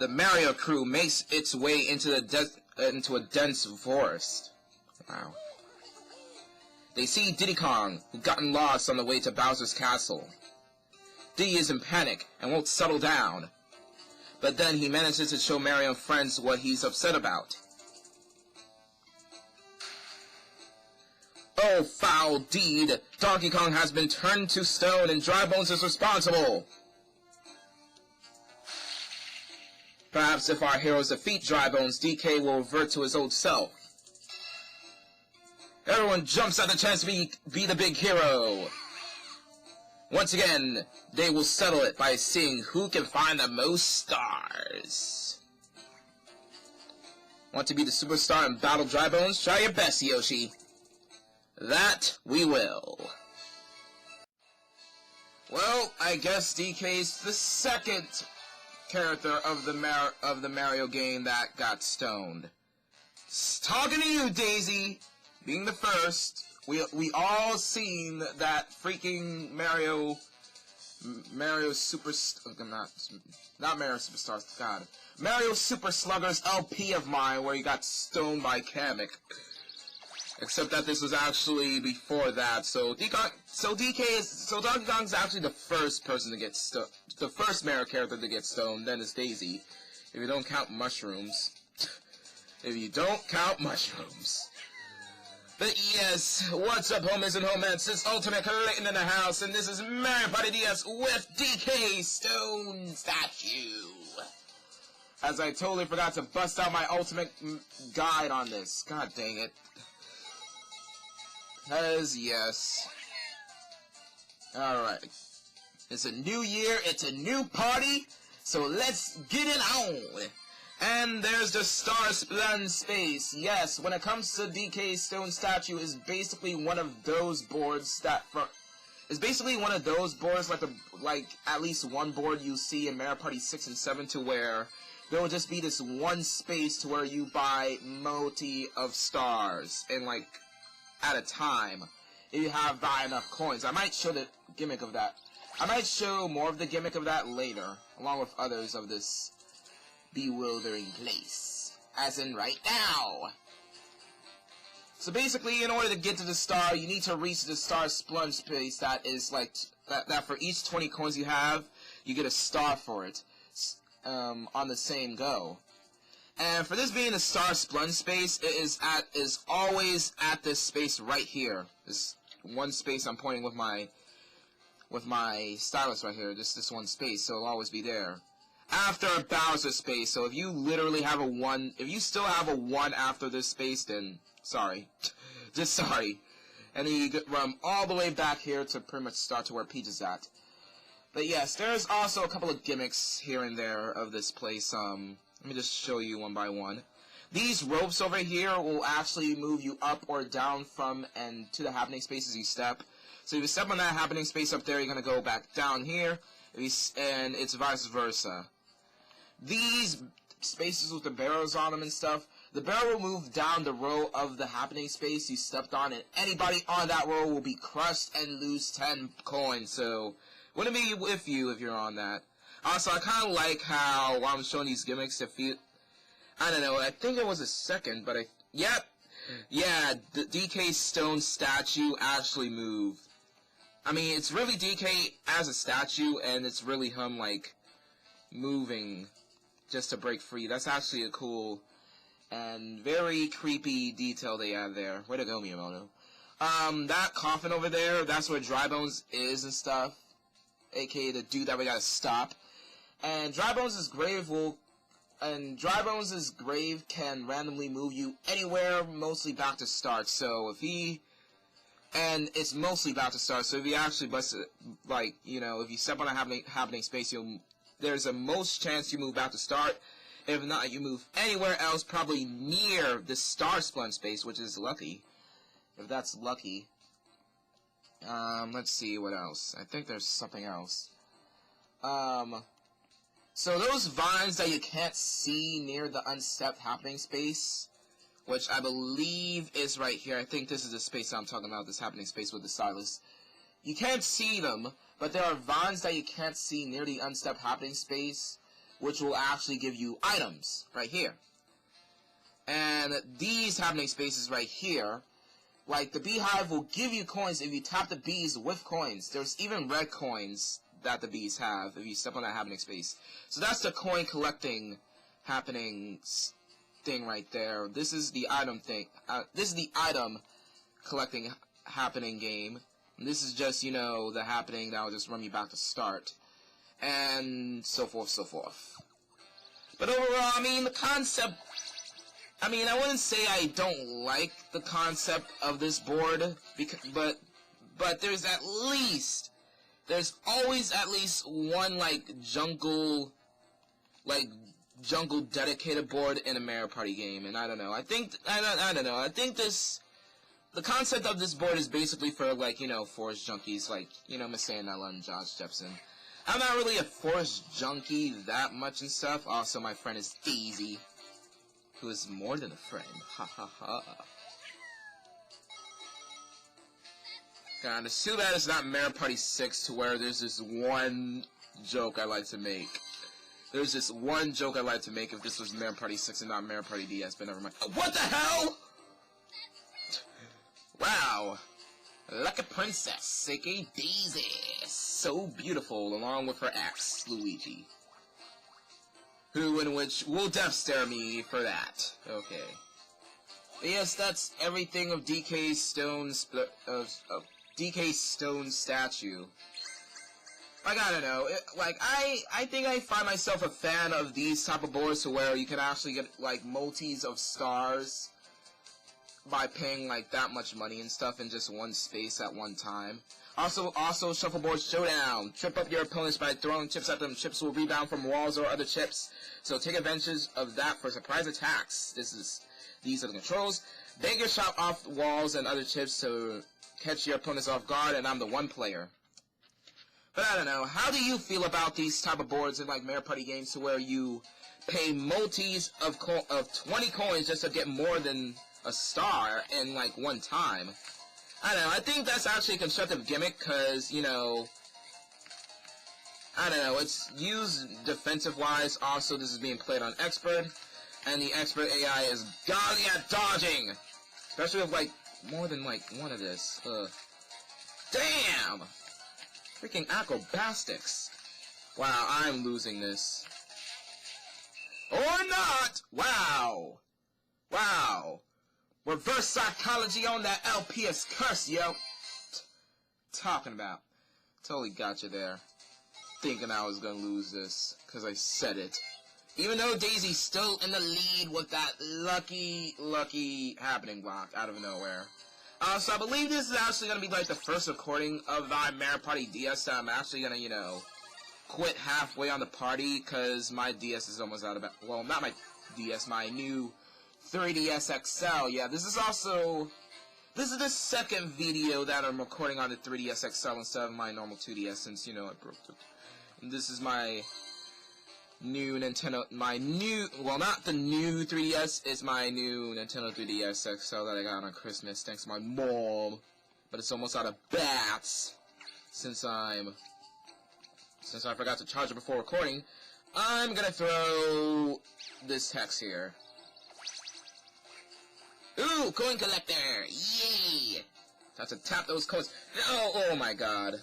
the Mario crew makes its way into a dense forest. Wow. They see Diddy Kong, who'd gotten lost on the way to Bowser's castle. Diddy is in panic and won't settle down. But then he manages to show Mario and friends what he's upset about. Oh, foul deed! Donkey Kong has been turned to stone and Dry Bones is responsible! Perhaps if our heroes defeat Dry Bones, DK will revert to his old self. Everyone jumps at the chance to be the big hero! Once again, they will settle it by seeing who can find the most stars. Want to be the superstar and battle Dry Bones? Try your best, Yoshi. That we will. Well, I guess DK's the second character of the Mario game that got stoned. Talking to you, Daisy, being the first. We all seen that freaking Mario Super not Mario Superstars, God. Mario Super Sluggers LP of mine where he got stoned by Kamek. Except that this was actually before that, so Donkey Kong's actually the first person to get stoned, the first Mario character to get stoned, then it's Daisy. If you don't count mushrooms. If you don't count mushrooms. But yes, what's up, homies and homettes? It's Ultimate Clayton in the house, and this is Mario Party DS with DK Stone Statue. As I totally forgot to bust out my ultimate guide on this. God dang it. As yes. Alright. It's a new year, it's a new party, so let's get it on! And there's the Star Splendid Space. Yes, when it comes to DK Stone Statue, is basically one of those boards that like at least one board you see in Mario Party 6 and 7 to where there will just be this one space to where you buy multi of stars and like at a time if you have buy enough coins. I might show the gimmick of that. I might show more of the gimmick of that later, along with others of this bewildering place, as in right now. So basically, in order to get to the star, you need to reach the Star Splendid Space that is like that for each 20 coins you have, you get a star for it on the same go. And for this being the Star Splendid Space, it is always at this space right here. This one space I'm pointing with my stylus right here. Just this one space, so it'll always be there. After Bowser space, so if you literally have a 1, if you still have a 1 after this space, then sorry. Just sorry. And then you run all the way back here to pretty much start to where Peach is at. But yes, there's also a couple of gimmicks here and there of this place. Let me just show you one by one. These ropes over here will actually move you up or down from and to the happening spaces you step. So if you step on that happening space up there, you're going to go back down here, and it's vice versa. These spaces with the barrels on them and stuff, the barrel will move down the row of the happening space you stepped on, and anybody on that row will be crushed and lose 10 coins, so wouldn't be with you if you're on that. Also, I kind of like how, while I'm showing these gimmicks, I don't know, I think it was a second, but yeah, the DK Stone Statue actually moved. I mean, it's really DK as a statue, and it's really him, like, moving just to break free. That's actually a cool and very creepy detail they have there. Way to go, Miyamoto. That coffin over there, that's where Dry Bones is and stuff, aka the dude that we gotta stop. And Dry Bones' grave can randomly move you anywhere, mostly back to start. So and it's mostly about to start, so if you actually bust it, like, you know, if you step on a happening space, there's a most chance you move back to start. If not, you move anywhere else, probably near the Star Splendid Space, which is lucky. If that's lucky. Let's see what else. I think there's something else. So those vines that you can't see near the unstepped happening space, which I believe is right here. I think this is the space I'm talking about, this happening space with the stylus. You can't see them, but there are vines that you can't see near the unstepped happening space. which will actually give you items right here. And these happening spaces right here, like the beehive will give you coins if you tap the bees with coins. There's even red coins that the bees have if you step on that happening space. So that's the coin collecting happening thing right there. This is the item thing. This is the item collecting happening game. And this is just, you know, the happening that will just run me back to start. And so forth, so forth. But overall, I mean, the concept... I mean, I wouldn't say I don't like the concept of this board, but there's always at least one, like, jungle dedicated board in a Mario Party game, and I don't know, I don't know, I think the concept of this board is basically for, like, you know, Forest Junkies, like, you know, Miss Nella and Josh Jepson. I'm not really a Forest Junkie that much and stuff. Also, my friend is Daisy, who is more than a friend. Ha ha ha. God, it's too bad it's not Mario Party 6 to where there's this one joke I like to make. There's this one joke I like to make if this was Mario Party 6 and not Mario Party DS, but never mind. What the hell?! Wow. Like a princess, aka Daisy. So beautiful, along with her ex, Luigi. Who in which will death stare me for that. Okay. But yes, that's everything of DK Stone's DK Stone's statue. Like, I don't know, I think I find myself a fan of these type of boards to where you can actually get, like, multis of stars by paying, like, that much money and stuff in just one space at one time. Also, Shuffleboard Showdown. Trip up your opponents by throwing chips at them. Chips will rebound from walls or other chips, so take advantage of that for surprise attacks. These are the controls. Bang your shot off walls and other chips to catch your opponents off guard, and I'm the one player. But I don't know, how do you feel about these type of boards in, like, Mario Party games to where you pay multis of 20 coins just to get more than a star in, like, one time? I don't know, I think that's actually a constructive gimmick, because, you know, I don't know, it's used defensive-wise. Also, this is being played on Expert, and the Expert AI is godly at dodging! Especially with, like, more than, like, one of this. Damn! Freaking acrobatics. Wow, I'm losing this. Or not! Wow! Wow! Reverse psychology on that LPS curse, yo! Talking about. Totally got you there. Thinking I was gonna lose this, because I said it. Even though Daisy's still in the lead with that lucky happening block out of nowhere. So I believe this is actually going to be, like, the first recording of my Mario Party DS that I'm actually going to, you know, quit halfway on the party, because my DS is almost out of... Well, not my DS, my new 3DS XL. Yeah, this is the second video that I'm recording on the 3DS XL instead of my normal 2DS, since, you know, I broke it. And this is my new Nintendo, well, not the new 3DS, it's my new Nintendo 3DS XL that I got on Christmas, thanks to my mom. But it's almost out of bats, since I forgot to charge it before recording. I'm gonna throw this hex here. Ooh, coin collector! Yay! Have to tap those coins. Oh my god.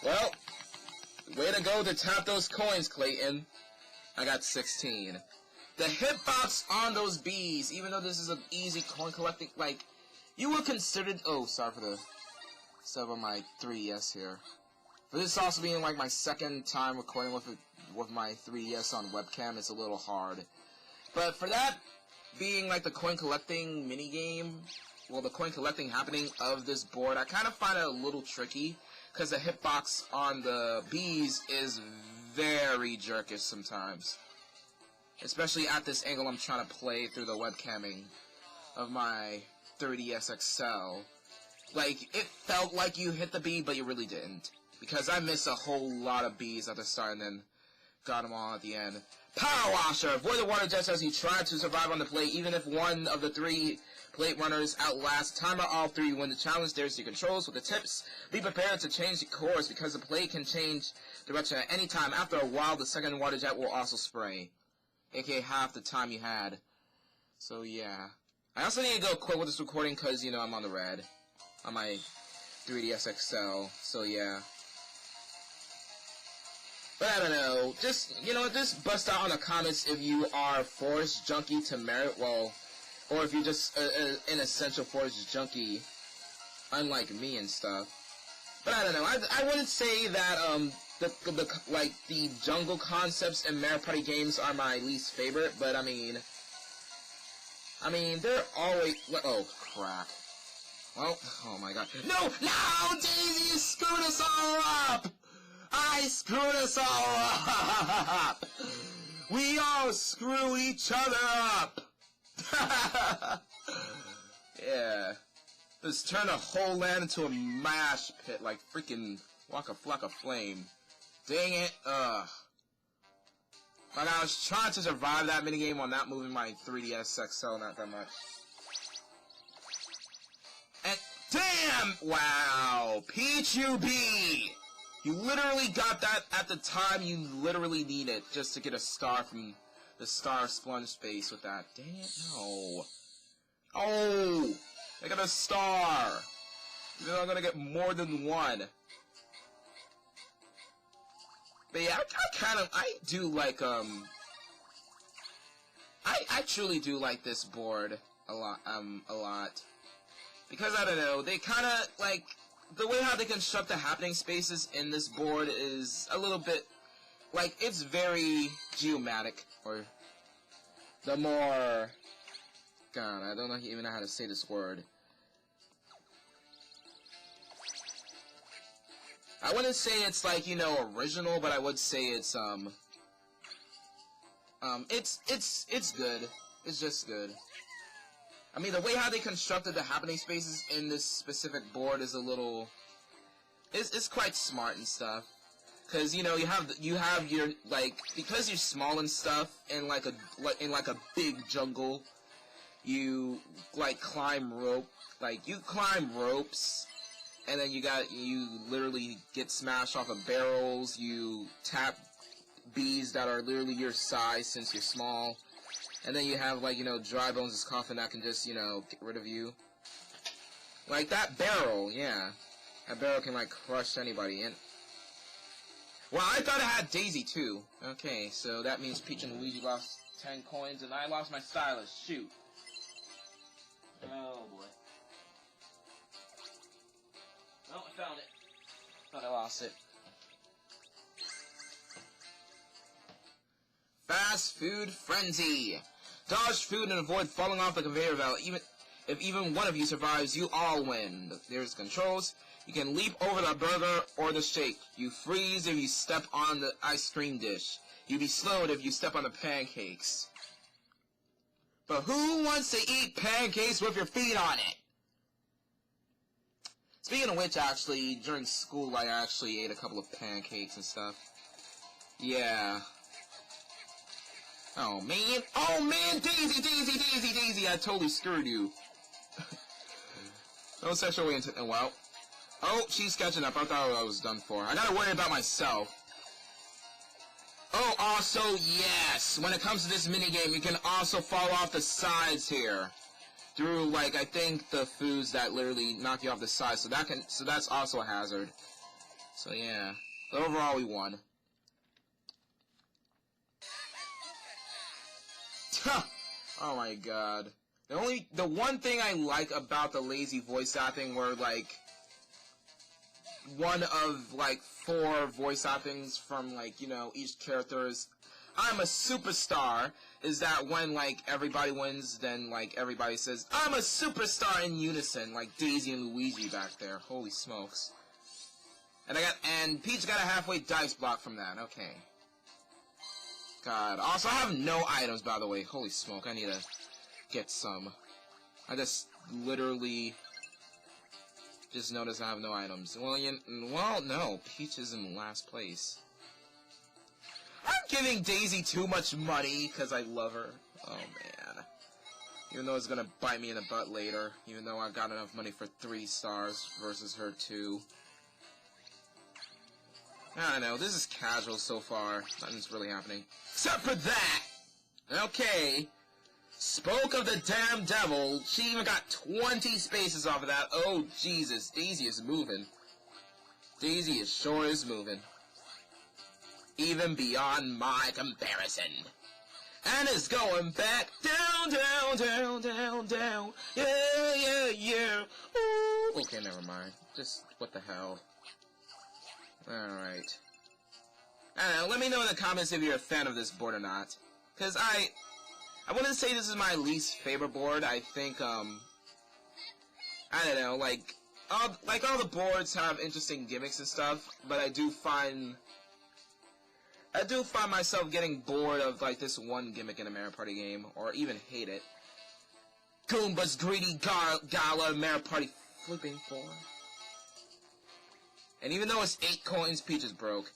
Well, way to go to tap those coins, Clayton. I got 16. The hitbox on those bees, even though this is an easy coin collecting, like, you would consider... Oh, sorry for the stuff on my 3DS here. But this also being, like, my second time recording with my 3DS on webcam, it's a little hard. But for that being, like, the coin collecting minigame, well, the coin collecting happening of this board, I kind of find it a little tricky, because the hitbox on the bees is very jerkish sometimes. Especially at this angle I'm trying to play through the webcamming of my 3DS XL. Like, it felt like you hit the bee, but you really didn't. Because I missed a whole lot of bees at the start and then got them all at the end. Power Washer! Avoid the water jets as you try to survive on the plate, even if one of the three Plate runners outlast timer all 3. When the challenge dares your controls with the tips, be prepared to change the course because the plate can change direction at any time. After a while, the second water jet will also spray, aka half the time you had. So yeah. I also need to go quit with this recording because, you know, I'm on the red on my 3DS XL. So yeah. But I don't know. Just, you know, just bust out on the comments if you are Forest Junkie to merit, well, or if you're just an essential Forest Junkie, unlike me and stuff. But I don't know. I wouldn't say that the jungle concepts in Mario Party games are my least favorite. But I mean, they're always. Oh crap. Well, oh my god. No, Daisy, you screwed us all up. I screwed us all up. We all screw each other up. Yeah. Just turn a whole land into a mash pit like freaking Waka Flocka Flame. Dang it. Like, I was trying to survive that minigame while not moving my 3DS XL not that much. And damn! Wow! Peach UB! You literally got that at the time you literally need it just to get a star from the Star Splunge Space with that. Dang it, no. Oh! I got a star! Even though I'm gonna get more than one. But yeah, I do like, I truly do like this board a lot. Because, I don't know, they kinda, like, the way how they construct the happening spaces in this board is a little bit, like, it's very geomatic, or the more, God, I don't even know how to say this word. I wouldn't say it's, like, you know, original, but I would say it's, it's good. It's just good. I mean, the way how they constructed the happening spaces in this specific board is a little, it's quite smart and stuff. Cause, you know, you have your, like, because you're small and stuff, in like a big jungle, you, like, climb ropes, and then you literally get smashed off of barrels, you tap bees that are literally your size since you're small, and then you have, like, you know, Dry Bones' coffin that can just, you know, get rid of you. Like, that barrel, yeah. That barrel can, like, crush anybody. And well, I thought it had Daisy, too. Okay, so that means Peach and Luigi lost 10 coins, and I lost my stylus. Shoot. Oh, boy. Oh, I found it. Thought I lost it. Fast Food Frenzy. Dodge food and avoid falling off the conveyor belt. If even one of you survives, you all win. There's controls. You can leap over the burger or the shake. You freeze if you step on the ice cream dish. You be slowed if you step on the pancakes. But who wants to eat pancakes with your feet on it? Speaking of which, actually, during school, I actually ate a couple of pancakes and stuff. Yeah. Oh, man. Oh, man. Daisy. I totally screwed you. No sexual way into... Well. Oh, she's catching up. I thought I was done for. I gotta worry about myself. Oh, also, yes. When it comes to this minigame, you can also fall off the sides here. Through, like, I think the foods that literally knock you off the sides. So that's also a hazard. So, yeah. But overall, we won. Oh my god. The one thing I like about the lazy voice acting were, like, one of, like, 4 voice actings from, like, you know, each character is, I'm a superstar, is that when, like, everybody wins, then, like, everybody says, I'm a superstar in unison, like Daisy and Luigi back there. Holy smokes. And Peach got a halfway dice block from that, okay. God. Also, I have no items, by the way. Holy smoke, I need to get some. I just literally just noticed I have no items. Well, no. Peach is in last place. I'm giving Daisy too much money because I love her. Oh, man. Even though it's gonna bite me in the butt later. Even though I got enough money for 3 stars versus her 2. I don't know, this is casual so far. Nothing's really happening. Except for that! Okay. Spoke of the damn devil. She even got 20 spaces off of that. Oh, Jesus. Daisy is moving. Daisy is sure is moving. Even beyond my comparison. And it's going back down, down, down, down, down. Yeah, yeah, yeah. Ooh. Okay, never mind. Just, what the hell. Alright. I don't know, let me know in the comments if you're a fan of this board or not. Because I wouldn't say this is my least favorite board. I think, I don't know, like all the boards have interesting gimmicks and stuff, but I do find myself getting bored of, like, this one gimmick in a Mario Party game, or even hate it. Goomba's Greedy Gala Mario Party Flipping 4. And even though it's 8 coins, Peach is broke.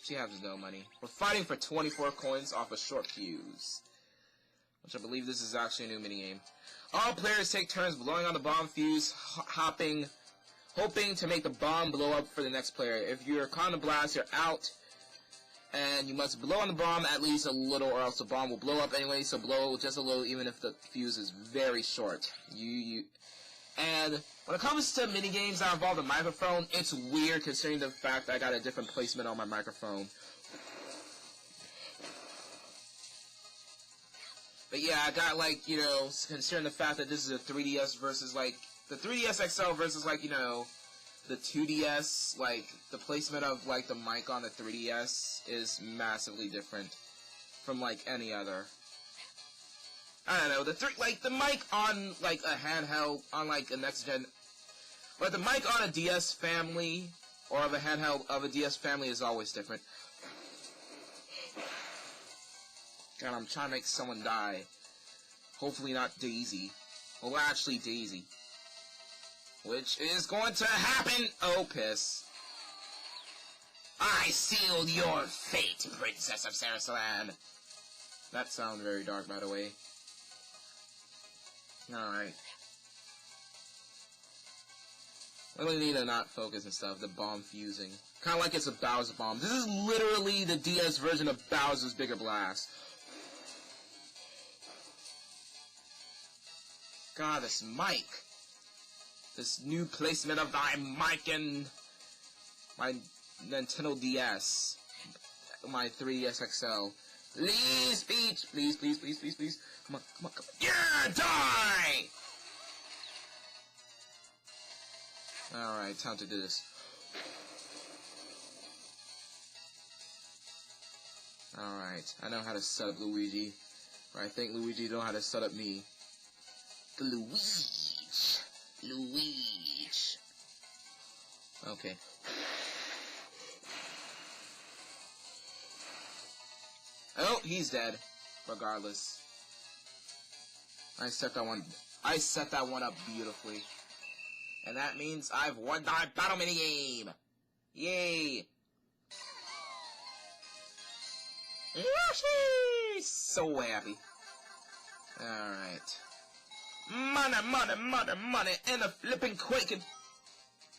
She has no money. We're fighting for 24 coins off a short fuse. Which I believe this is actually a new minigame. All players take turns blowing on the bomb fuse, hoping to make the bomb blow up for the next player. If you're caught in a blast, you're out. And you must blow on the bomb at least a little, or else the bomb will blow up anyway, so blow just a little even if the fuse is very short. And when it comes to minigames that involve a microphone, it's weird considering the fact that I got a different placement on my microphone. But yeah, I got, like, you know, considering the fact that this is a 3DS versus, like, the 3DS XL versus, like, you know, the 2DS, like, the placement of, like, the mic on the 3DS is massively different from, like, any other. I don't know, the mic on, like, a handheld, on, like, a next-gen, but the mic on a DS family, or of a handheld of a DS family is always different. God, I'm trying to make someone die. Hopefully not Daisy. Well, actually Daisy. Which is going to happen! Oh, piss. I sealed your fate, Princess of Sarasaland. That sounds very dark, by the way. Alright. Really need to not focus and stuff, the bomb fusing. Kinda like it's a Bowser bomb. This is literally the DS version of Bowser's Bigger Blast. God, this mic. This new placement of thy mic in my Nintendo DS. My 3DS XL. Please, Peach! Please, please, please, please, please. Come on, come on, come on. Yeah, die! Alright, time to do this. Alright, I know how to set up Luigi. Or I think Luigi know how to set up me. Luigi. Okay. Oh, he's dead. Regardless. I set that one up beautifully. And that means I've won the battle minigame! Yay! Yoshi! So happy. Alright. Money, money, money, money, and a flipping quaking.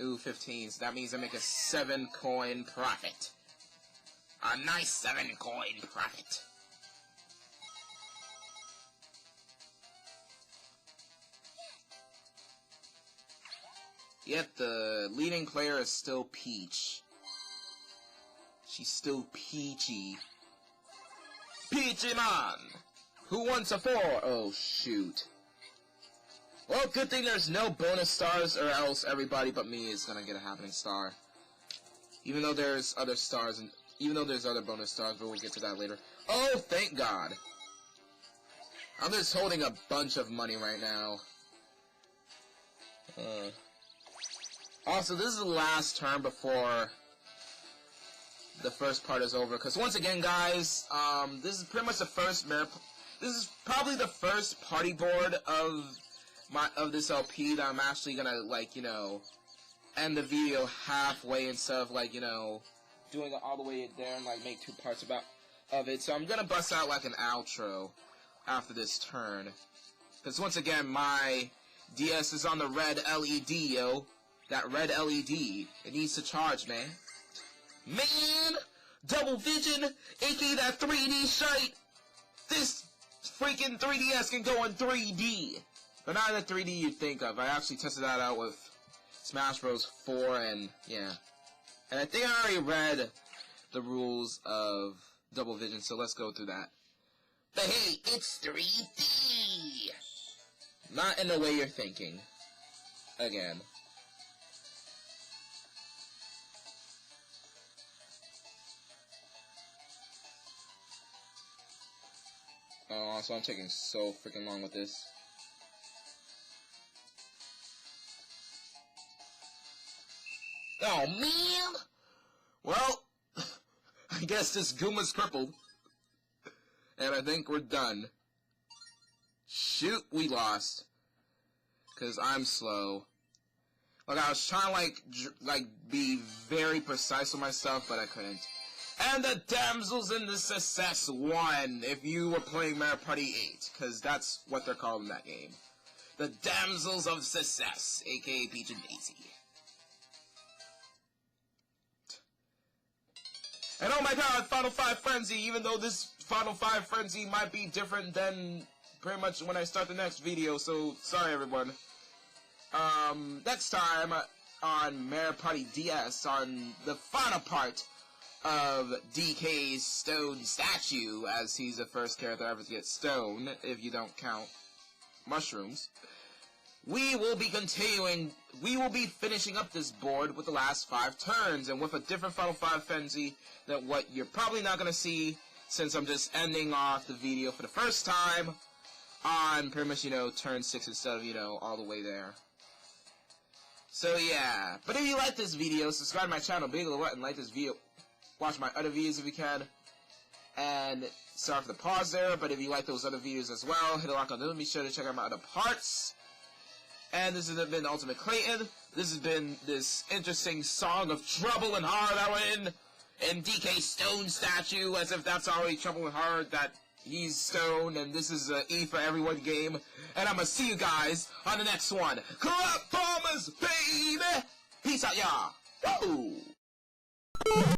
Ooh, 15. So that means I make a 7-coin profit. A nice 7-coin profit. Yet the leading player is still Peach. She's still peachy. Peachy man! Who wants a 4? Oh, shoot. Well, good thing there's no bonus stars, or else everybody but me is gonna get a happening star. Even though there's other stars, and even though there's other bonus stars, but we'll get to that later. Oh, thank God! I'm just holding a bunch of money right now. Also, this is the last turn before the first part is over. Because once again, guys, this is pretty much the first this is probably the first party board of this LP that I'm actually gonna, like, you know, end the video halfway instead of, like, you know, doing it all the way there and, like, make 2 parts of it. So I'm gonna bust out, like, an outro after this turn. Because once again, my DS is on the red LED, yo. That red LED. It needs to charge, man. Man! Double Vision, aka that 3D shite! This freaking 3DS can go in 3D! But not the 3D you'd think of. I actually tested that out with Smash Bros. 4 and, yeah. And I think I already read the rules of Double Vision, so let's go through that. But hey, it's 3D! Not in the way you're thinking. Again. Oh, so I'm taking so freaking long with this. Oh, man! Well, I guess this Gooma's crippled. And I think we're done. Shoot, we lost. Because I'm slow. Like, I was trying to, like, be very precise with my stuff, but I couldn't. And the damsels in the success won, if you were playing Mario Party 8, because that's what they're called in that game. The damsels of success, aka Peach and Daisy. And oh my god, Final Five Frenzy, even though this Final Five Frenzy might be different than pretty much when I start the next video, so sorry everyone. Next time on Mario Party DS, on the final part of DK's stone statue, as he's the first character ever to get stone, if you don't count mushrooms. We will be finishing up this board with the last 5 turns, and with a different Final Five Frenzy than what you're probably not going to see, since I'm just ending off the video for the first time on pretty much, turn 6 instead of, all the way there. So yeah, but if you like this video, subscribe to my channel, big ol' button, like this video, watch my other videos if you can, and sorry for the pause there, but if you like those other videos as well, hit a like on them, be sure to check out my other parts. And this has been Ultimate Clayton. This has been this interesting song of trouble and horror that we're in DK Stone statue, as if that's already trouble and horror that he's stone, and this is a E for everyone game. And I'm gonna see you guys on the next one. Corrupt Farmers, baby! Peace out, y'all! Woo!